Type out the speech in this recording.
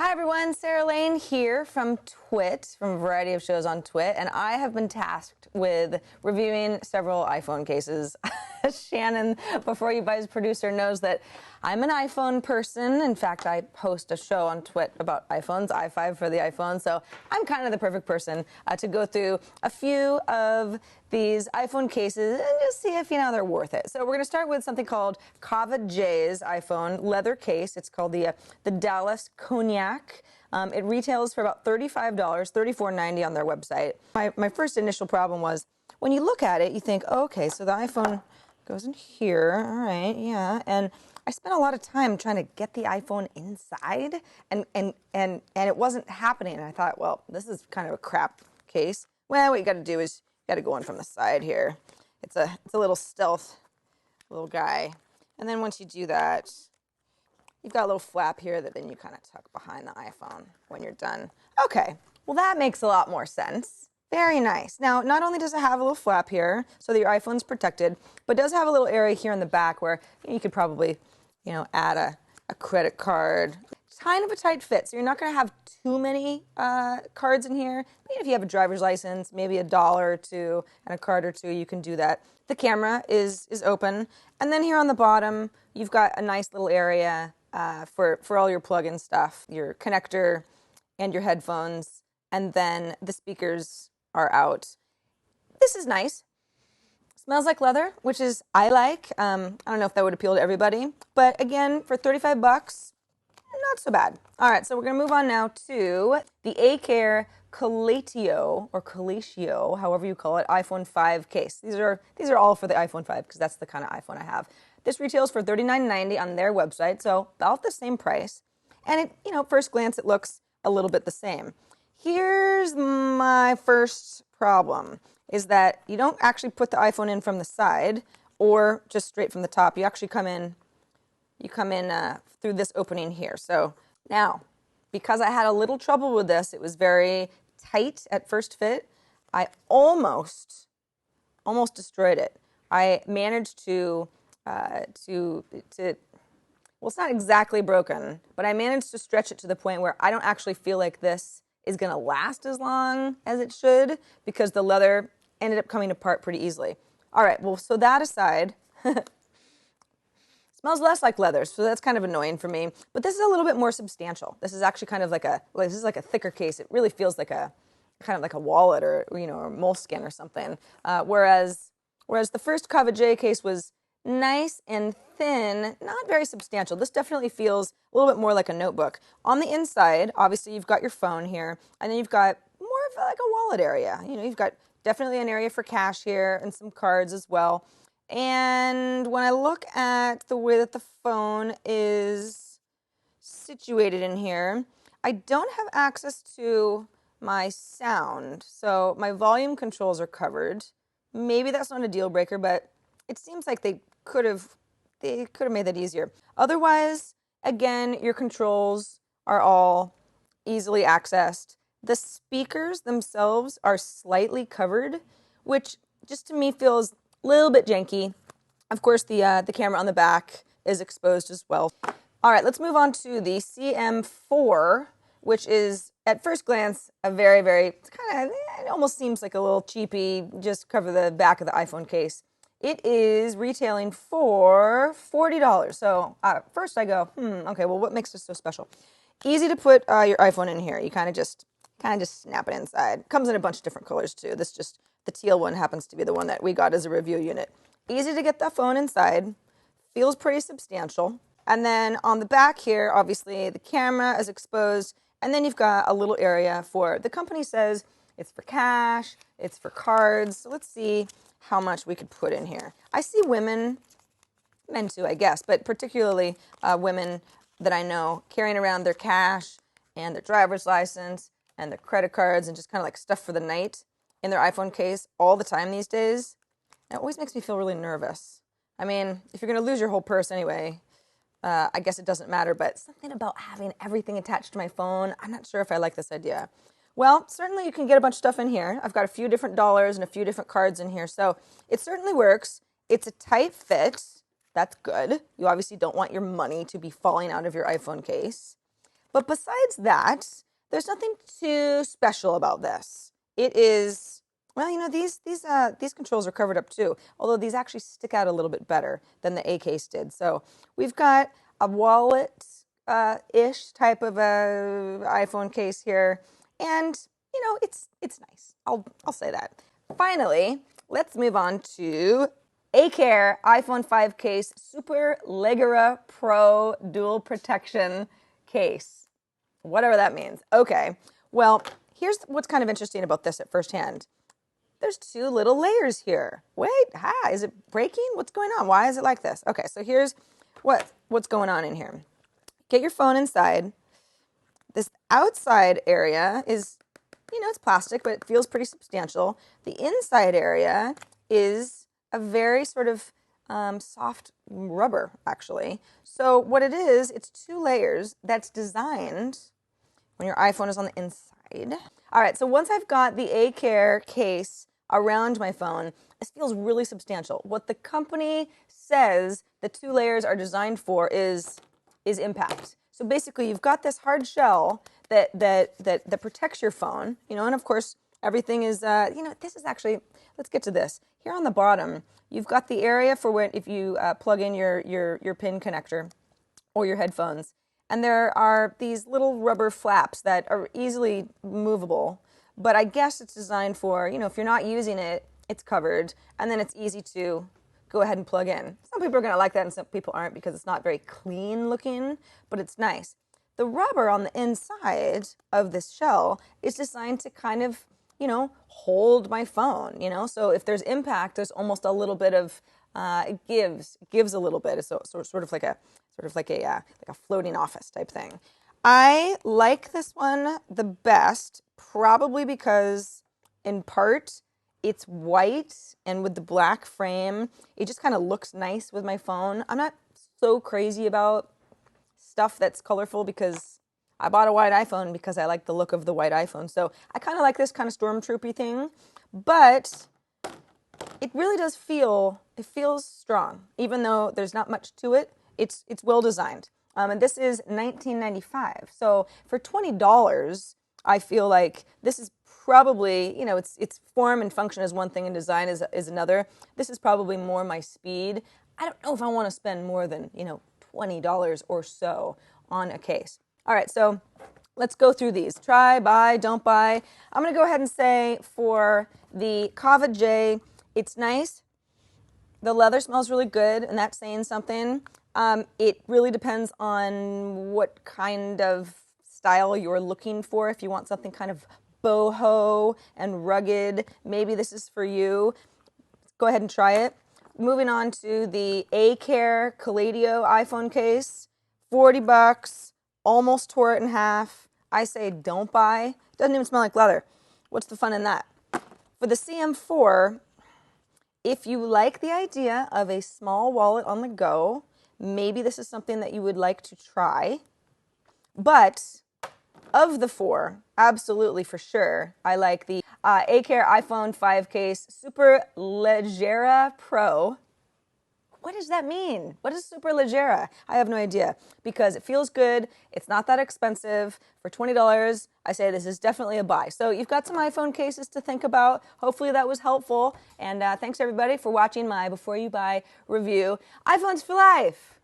Hi everyone, Sarah Lane here from Twit, from a variety of shows on Twit, and I have been tasked with reviewing several iPhone cases. Shannon, before you buys producer, knows that I'm an iPhone person. In fact, I host a show on Twit about iPhones, i5 for the iPhone, so I'm kind of the perfect person to go through a few of these iPhone cases and just see if, they're worth it. So we're going to start with something called Kava J's iPhone leather case. It's called the Dallas Cognac. It retails for about $35, $34.90 on their website. My first initial problem was when you look at it, you think, oh, okay, so the iPhone goes in here. All right, yeah. And I spent a lot of time trying to get the iPhone inside, and it wasn't happening. And I thought, well, this is kind of a crap case. Well, what you got to do is you got to go in from the side here. It's a little stealth little guy. And then once you do that, you've got a little flap here that then you kind of tuck behind the iPhone when you're done. Okay, well that makes a lot more sense. Very nice. Now, not only does it have a little flap here so that your iPhone's protected, but it does have a little area here in the back where you could probably, add a credit card. Kind of a tight fit, so you're not going to have too many cards in here. Maybe if you have a driver's license, maybe $1 or two and a card or two, you can do that. The camera is open, and then here on the bottom, you've got a nice little area for all your plug-in stuff, your connector and your headphones, and then the speakers are out. This is nice. Smells like leather, which is I like. I don't know if that would appeal to everybody, but again, for 35 bucks, not so bad. All right, so we're going to move on now to the A-Care Colatio, or Colatio, however you call it, iPhone 5 case. These are all for the iPhone 5 because that's the kind of iPhone I have. This retails for $39.90 on their website, so about the same price. And it, first glance, it looks a little bit the same. Here's my first problem, is that you don't actually put the iPhone in from the side or just straight from the top. You actually come in through this opening here. So now, because I had a little trouble with this, it was very tight at first fit, I almost destroyed it. I managed to well, it's not exactly broken, but I managed to stretch it to the point where I don't actually feel like this is going to last as long as it should because the leather ended up coming apart pretty easily. All right, well, so that aside, smells less like leather, so that's kind of annoying for me. But this is a little bit more substantial. This is actually kind of like this is like a thicker case. It really feels like a kind of like a wallet or or moleskin or something. Whereas the first Kava J case was nice and thin, not very substantial. This definitely feels a little bit more like a notebook. On the inside, obviously, you've got your phone here, and then you've got more of like a wallet area. You've got definitely an area for cash here and some cards as well. And when I look at the way that the phone is situated in here, I don't have access to my sound. So my volume controls are covered. Maybe that's not a deal breaker, but it seems like they could have made that easier. Otherwise, again, your controls are all easily accessed. The speakers themselves are slightly covered, which just to me feels a little bit janky. Of course, the camera on the back is exposed as well. All right, let's move on to the CM4, which is, at first glance, a very, very, it almost seems like a little cheapy, just cover the back of the iPhone case. It is retailing for $40. So first I go, okay, well, what makes this so special? Easy to put your iPhone in here. You kind of just snap it inside. Comes in a bunch of different colors too. The teal one happens to be the one that we got as a review unit. Easy to get the phone inside. Feels pretty substantial. And then on the back here, obviously the camera is exposed. And then you've got a little area for, the company says it's for cash, it's for cards. So let's see how much we could put in here. I see women, men too, I guess, but particularly women that I know carrying around their cash and their driver's license and their credit cards and just kind of like stuff for the night in their iPhone case all the time these days. It always makes me feel really nervous. I mean, if you're going to lose your whole purse anyway, I guess it doesn't matter, but something about having everything attached to my phone, I'm not sure if I like this idea. Well, certainly you can get a bunch of stuff in here. I've got a few different dollars and a few different cards in here, so it certainly works. It's a tight fit. That's good. You obviously don't want your money to be falling out of your iPhone case. But besides that, there's nothing too special about this. It is, well, these controls are covered up too, although these actually stick out a little bit better than the A case did. So we've got a wallet ish type of a iPhone case here, and it's nice. I'll say that. Finally, let's move on to A-Care iPhone 5 case Super Leggera Pro Dual Protection case. Whatever that means. Okay, well, here's what's kind of interesting about this at first hand. There's two little layers here. Wait, is it breaking? What's going on? Why is it like this? Okay, so here's what's going on in here. Get your phone inside. This outside area is, it's plastic, but it feels pretty substantial. The inside area is a very sort of soft rubber, actually. So what it is, it's two layers that's designed when your iPhone is on the inside. All right, so once I've got the A-Care case around my phone, this feels really substantial. What the company says the two layers are designed for is impact. So basically, you've got this hard shell that protects your phone, and of course, everything is, this is actually, let's get to this. Here on the bottom, you've got the area for when, if you plug in your PIN connector or your headphones, and there are these little rubber flaps that are easily movable, but I guess it's designed for, if you're not using it, it's covered, and then it's easy to go ahead and plug in. Some people are going to like that and some people aren't because it's not very clean looking, but it's nice. The rubber on the inside of this shell is designed to kind of, hold my phone, so if there's impact, there's almost a little bit of, it gives a little bit. It's sort of like a floating office type thing. I like this one the best, probably because in part it's white and with the black frame, it just kind of looks nice with my phone. I'm not so crazy about stuff that's colorful because I bought a white iPhone because I like the look of the white iPhone. So I kind of like this kind of stormtroopy thing, but it really does it feels strong, even though there's not much to it. It's well designed. And this is $19.95. So for $20, I feel like this is probably, its form and function is one thing and design is another. This is probably more my speed. I don't know if I want to spend more than, $20 or so on a case. All right, so let's go through these. Try, buy, don't buy. I'm going to go ahead and say for the Kava J, it's nice. The leather smells really good, and that's saying something. It really depends on what kind of style you're looking for. If you want something kind of boho and rugged, maybe this is for you. Go ahead and try it. Moving on to the A-Care Calladio iPhone case, $40, almost tore it in half. I say don't buy. Doesn't even smell like leather. What's the fun in that? For the CM4, if you like the idea of a small wallet on the go, maybe this is something that you would like to try. But of the four, absolutely for sure, I like the A-Care iPhone 5 case Super Leggera Pro. What does that mean? What is Super Leggera? I have no idea because it feels good. It's not that expensive. For $20, I say this is definitely a buy. So you've got some iPhone cases to think about. Hopefully that was helpful. And thanks everybody for watching my Before You Buy review. iPhones for life.